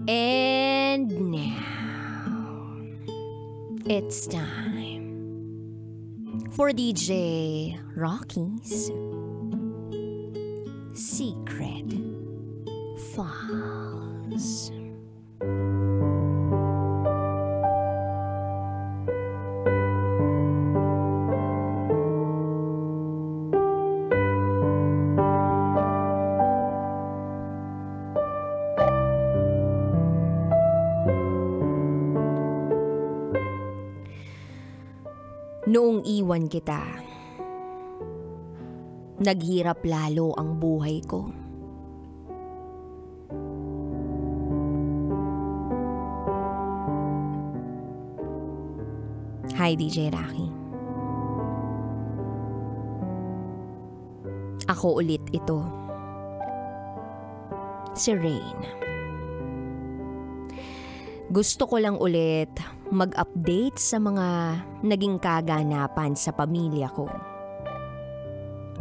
And now, it's time for DJ Rocky's Secret Files. Noong iwan kita, naghirap lalo ang buhay ko. Hi, DJ Rocky. Ako ulit ito. Si Rain. Gusto ko lang ulit mag-update sa mga naging kaganapan sa pamilya ko.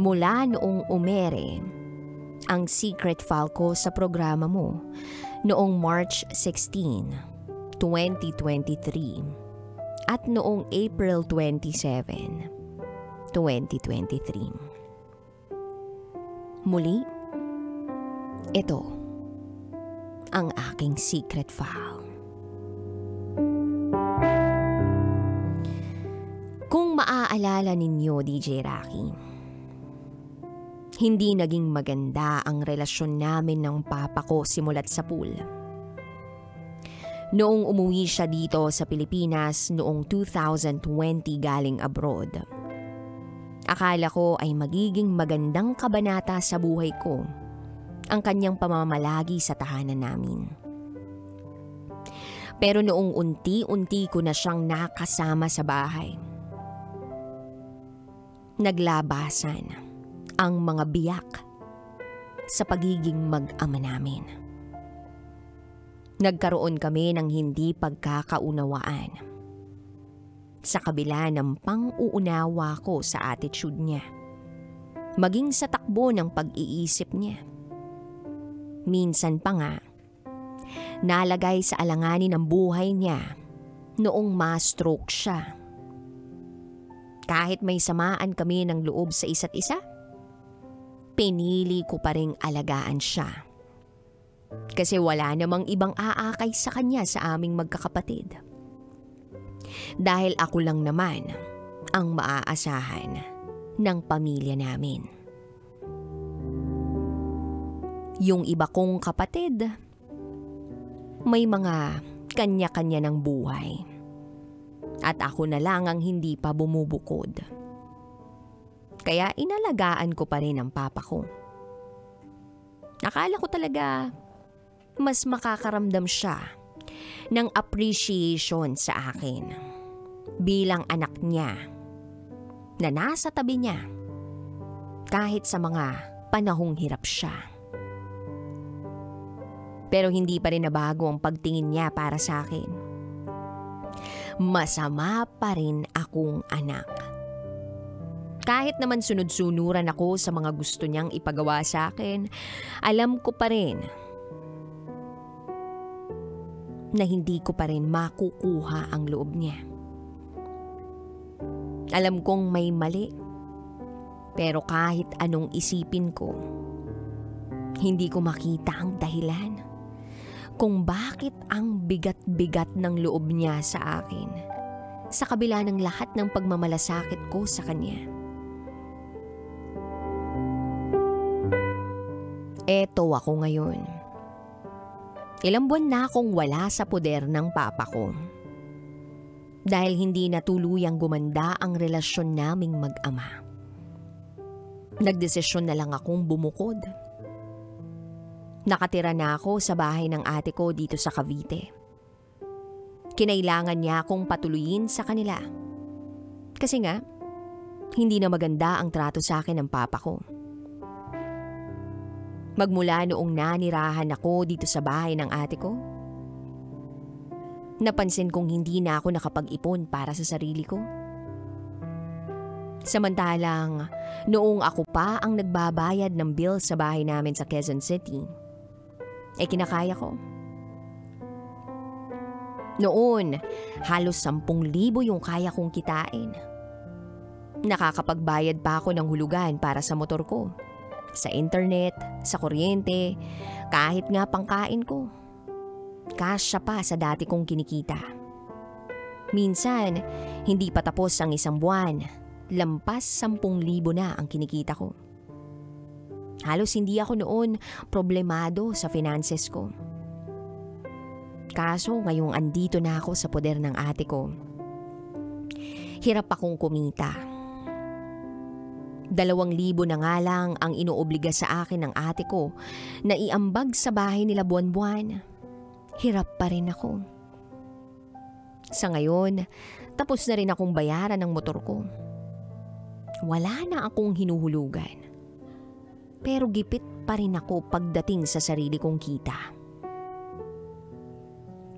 Mula noong umere ang secret file ko sa programa mo noong March 16, 2023 at noong April 27, 2023. Muli, ito ang aking secret file. Kung maaalala ninyo, DJ Rocky, hindi naging maganda ang relasyon namin ng papa ko simulat sa pool. Noong umuwi siya dito sa Pilipinas noong 2020 galing abroad, akala ko ay magiging magandang kabanata sa buhay ko ang kanyang pamamalagi sa tahanan namin. Pero noong unti-unti ko na siyang nakasama sa bahay, naglabasan ang mga biyak sa pagiging mag-ama namin. Nagkaroon kami ng hindi pagkakaunawaan. Sa kabila ng pang-uunawa ko sa attitude niya, maging sa takbo ng pag-iisip niya. Minsan pa nga, nalagay sa alanganin ng buhay niya noong ma-stroke siya. Kahit may samaan kami ng loob sa isa't isa, pinili ko pa ring alagaan siya. Kasi wala namang ibang aakay sa kanya sa aming magkakapatid. Dahil ako lang naman ang maaasahan ng pamilya namin. Yung iba kong kapatid, may mga kanya-kanya ng buhay. At ako na lang ang hindi pa bumubukod. Kaya inalagaan ko pa rin ang papa ko. Akala ko talaga mas makakaramdam siya ng appreciation sa akin bilang anak niya na nasa tabi niya kahit sa mga panahong hirap siya. Pero hindi pa rin nabago ang pagtingin niya para sa akin. Masama pa rin akong anak. Kahit naman sunod-sunuran ako sa mga gusto niyang ipagawa sa akin, alam ko pa rin na hindi ko pa rin makukuha ang loob niya. Alam kong may mali, pero kahit anong isipin ko, hindi ko makita ang dahilan kung bakit ang bigat-bigat ng loob niya sa akin sa kabila ng lahat ng pagmamalasakit ko sa kanya. Eto ako ngayon. Ilang buwan na akong wala sa poder ng papa ko. Dahil hindi na tuluyang gumanda ang relasyon naming mag-ama. Nagdesisyon na lang akong bumukod. Nakatira na ako sa bahay ng ate ko dito sa Cavite. Kinailangan niya akong patuloyin sa kanila. Kasi nga, hindi na maganda ang trato sa akin ng papa ko. Magmula noong nanirahan ako dito sa bahay ng ate ko, napansin kong hindi na ako nakapag-ipon para sa sarili ko. Samantalang noong ako pa ang nagbabayad ng bill sa bahay namin sa Quezon City, kinakaya ko. Noon, halos 10,000 yung kaya kong kitain. Nakakapagbayad pa ako ng hulugan para sa motor ko, sa internet, sa kuryente, kahit nga pangkain ko. Kasya pa sa dati kong kinikita. Minsan, hindi pa tapos ang isang buwan, lampas 10,000 na ang kinikita ko. Halos hindi ako noon problemado sa finances ko. Kaso ngayong andito na ako sa poder ng ate ko, hirap akong kumita. 2,000 na nga lang ang inuobliga sa akin ng ate ko na iambag sa bahay nila buwan-buwan. Hirap pa rin ako. Sa ngayon, tapos na rin akong bayaran ng motor ko. Wala na akong hinuhulugan. Pero gipit pa rin ako pagdating sa sarili kong kita.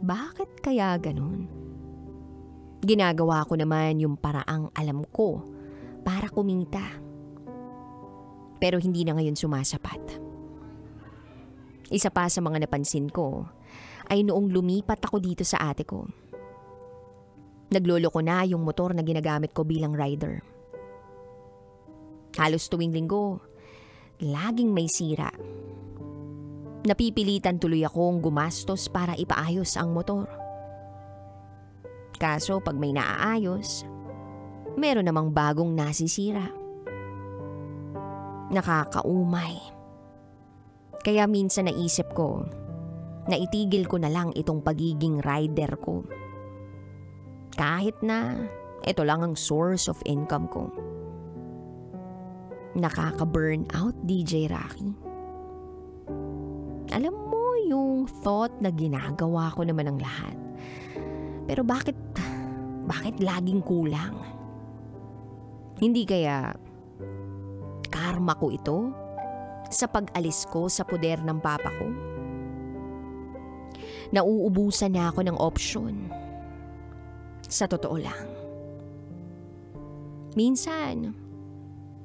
Bakit kaya ganun? Ginagawa ko naman yung paraang alam ko para kumita. Pero hindi na ngayon sumasapat. Isa pa sa mga napansin ko ay noong lumipat ako dito sa ate ko. Nagloloko na yung motor na ginagamit ko bilang rider. Halos tuwing linggo, laging may sira. Napipilitan tuloy akong gumastos para ipaayos ang motor. Kaso pag may naaayos, meron namang bagong nasisira. Nakakaumay. Kaya minsan naisip ko na itigil ko na lang itong pagiging rider ko. Kahit na ito lang ang source of income ko. Nakaka-burn out, DJ Rocky. Alam mo yung thought na ginagawa ko naman ang lahat. Pero bakit laging kulang? Hindi kaya karma ko ito sa pag-alis ko sa poder ng papa ko? Nauubusan na ako ng option. Sa totoo lang. Minsan,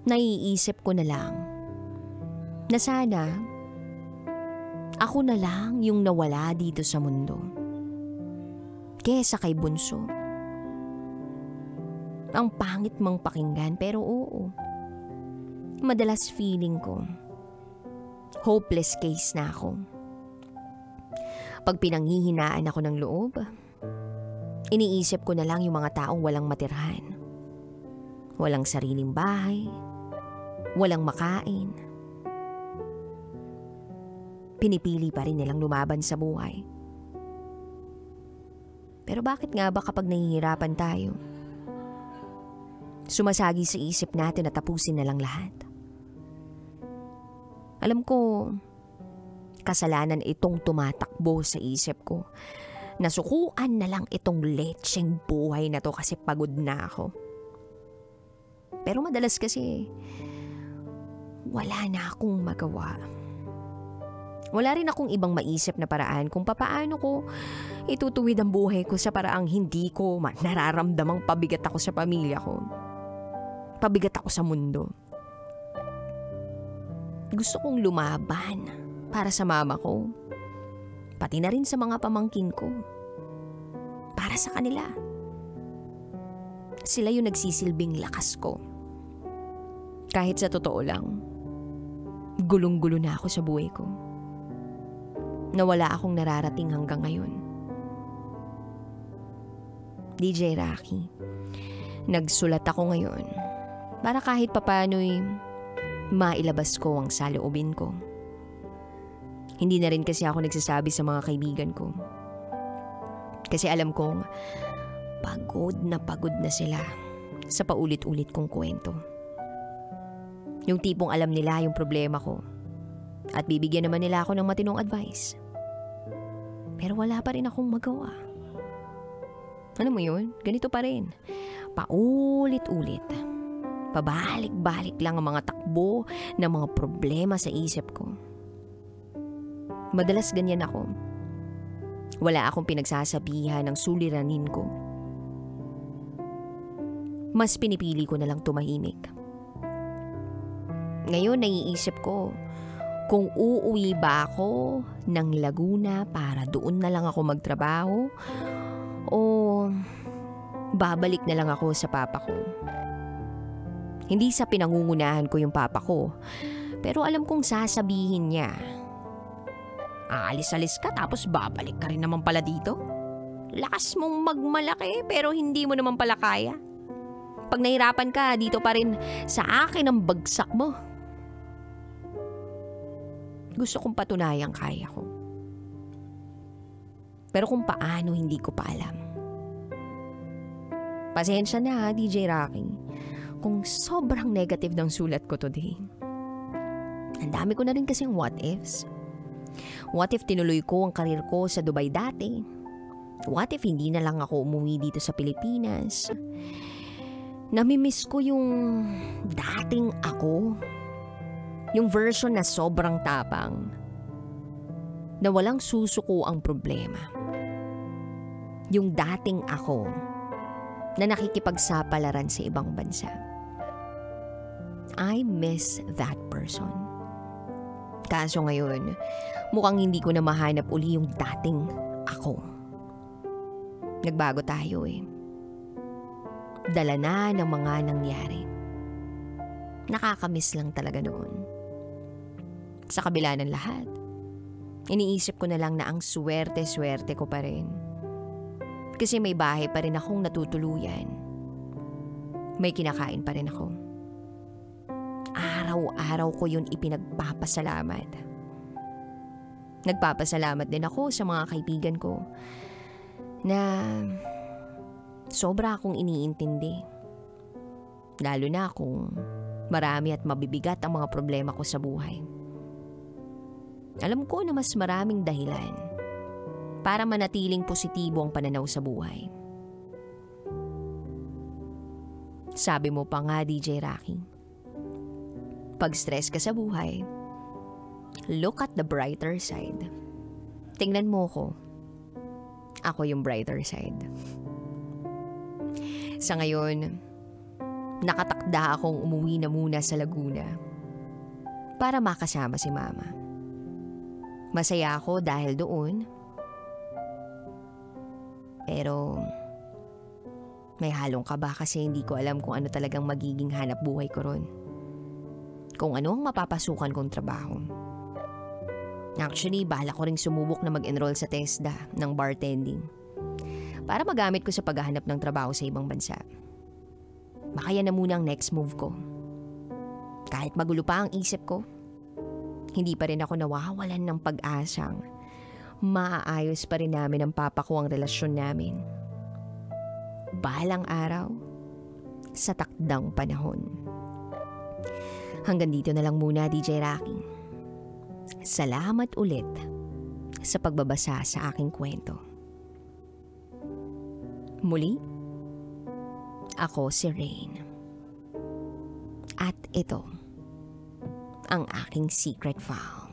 naiisip ko na lang na sana ako na lang yung nawala dito sa mundo kesa kay Bunso. Ang pangit mang pakinggan pero oo. Madalas feeling ko hopeless case na ako. Pag pinanghihinaan ako ng loob, iniisip ko na lang yung mga taong walang matirhan. Walang sariling bahay, walang makain. Pinipili pa rin nilang lumaban sa buhay. Pero bakit nga ba kapag nahihirapan tayo, sumasagi sa isip natin na tapusin na lang lahat? Alam ko, kasalanan itong tumatakbo sa isip ko. Nasukuan na lang itong letseng buhay na to kasi pagod na ako. Pero madalas kasi, wala na akong magawa. Wala rin akong ibang maisip na paraan kung papaano ko itutuwid ang buhay ko sa paraang hindi ko nararamdamang pabigat ako sa pamilya ko. Pabigat ako sa mundo. Gusto kong lumaban para sa mama ko. Pati na rin sa mga pamangkin ko. Para sa kanila. Sila yung nagsisilbing lakas ko. Kahit sa totoo lang, gulong-gulo na ako sa buhay ko. Nawala akong nararating hanggang ngayon. DJ Rocky, nagsulat ako ngayon para kahit papano'y mailabas ko ang saloobin ko. Hindi na rin kasi ako nagsasabi sa mga kaibigan ko. Kasi alam kong pagod na sila sa paulit-ulit kong kwento. Yung tipong alam nila yung problema ko at bibigyan naman nila ako ng matinong advice. Pero wala pa rin akong magawa. Ano mo yun? Ganito pa rin. Paulit-ulit. Pabalik-balik lang ang mga takbo ng mga problema sa isip ko. Madalas ganyan ako. Wala akong pinagsasabihan ng suliranin ko. mas pinipili ko na lang tumahimik. Ngayon naiisip ko kung uuwi ba ako ng Laguna para doon na lang ako magtrabaho o babalik na lang ako sa papa ko. Hindi sa pinangungunahan ko yung papa ko, pero alam kong sasabihin niya, aalis-alis ka tapos babalik ka rin naman pala dito? Lakas mong magmalaki pero hindi mo naman pala kaya. Pag nahirapan ka, dito pa rin sa akin ang bagsak mo. Gusto kong patunayang kaya ko. Pero kung paano, hindi ko pa alam. Pasensya na DJ Rocky, kung sobrang negative ng sulat ko today. Ang dami ko na rin kasing what ifs. What if tinuloy ko ang karir ko sa Dubai dati? What if hindi na lang ako umuwi dito sa Pilipinas? Namimiss ko yung dating ako. Yung version na sobrang tapang. Na walang susuko ang problema. Yung dating ako na nakikipagsapalaran sa ibang bansa. I miss that person. Kaso ngayon, mukhang hindi ko na mahanap uli yung dating ako. Nagbago tayo eh. Dala na ng mga nangyari. Nakakamiss lang talaga noon. Sa kabila ng lahat, iniisip ko na lang na ang swerte-swerte ko pa rin. Kasi may bahay pa rin akong natutuluyan. May kinakain pa rin ako. Araw-araw ko yun ipinagpapasalamat. Nagpapasalamat din ako sa mga kaibigan ko na sobra akong iniintindi. Lalo na kung marami at mabibigat ang mga problema ko sa buhay. Alam ko na mas maraming dahilan para manatiling positibo ang pananaw sa buhay. Sabi mo pa nga, DJ Rocky, pag stress ka sa buhay, look at the brighter side. Tingnan mo ko. Ako yung brighter side. Sa ngayon, nakatakda akong umuwi na muna sa Laguna para makasama si Mama. Masaya ako dahil doon. Pero may halong kaba kasi hindi ko alam kung ano talagang magiging hanap buhay ko ron. Kung ano ang mapapasukan kong trabaho. Actually, bahala ko ring sumubok na mag-enroll sa TESDA ng bartending para magamit ko sa paghahanap ng trabaho sa ibang bansa. Baka yan na muna ang next move ko. Kahit magulo pa ang isip ko, hindi pa rin ako nawawalan ng pag-asang maaayos pa rin namin ng papa ko ang relasyon namin. Balang araw, sa takdang panahon. Hanggang dito na lang muna, DJ Rocky. Salamat ulit sa pagbabasa sa aking kwento. Muli, ako si Rain. At ito ang aking secret file.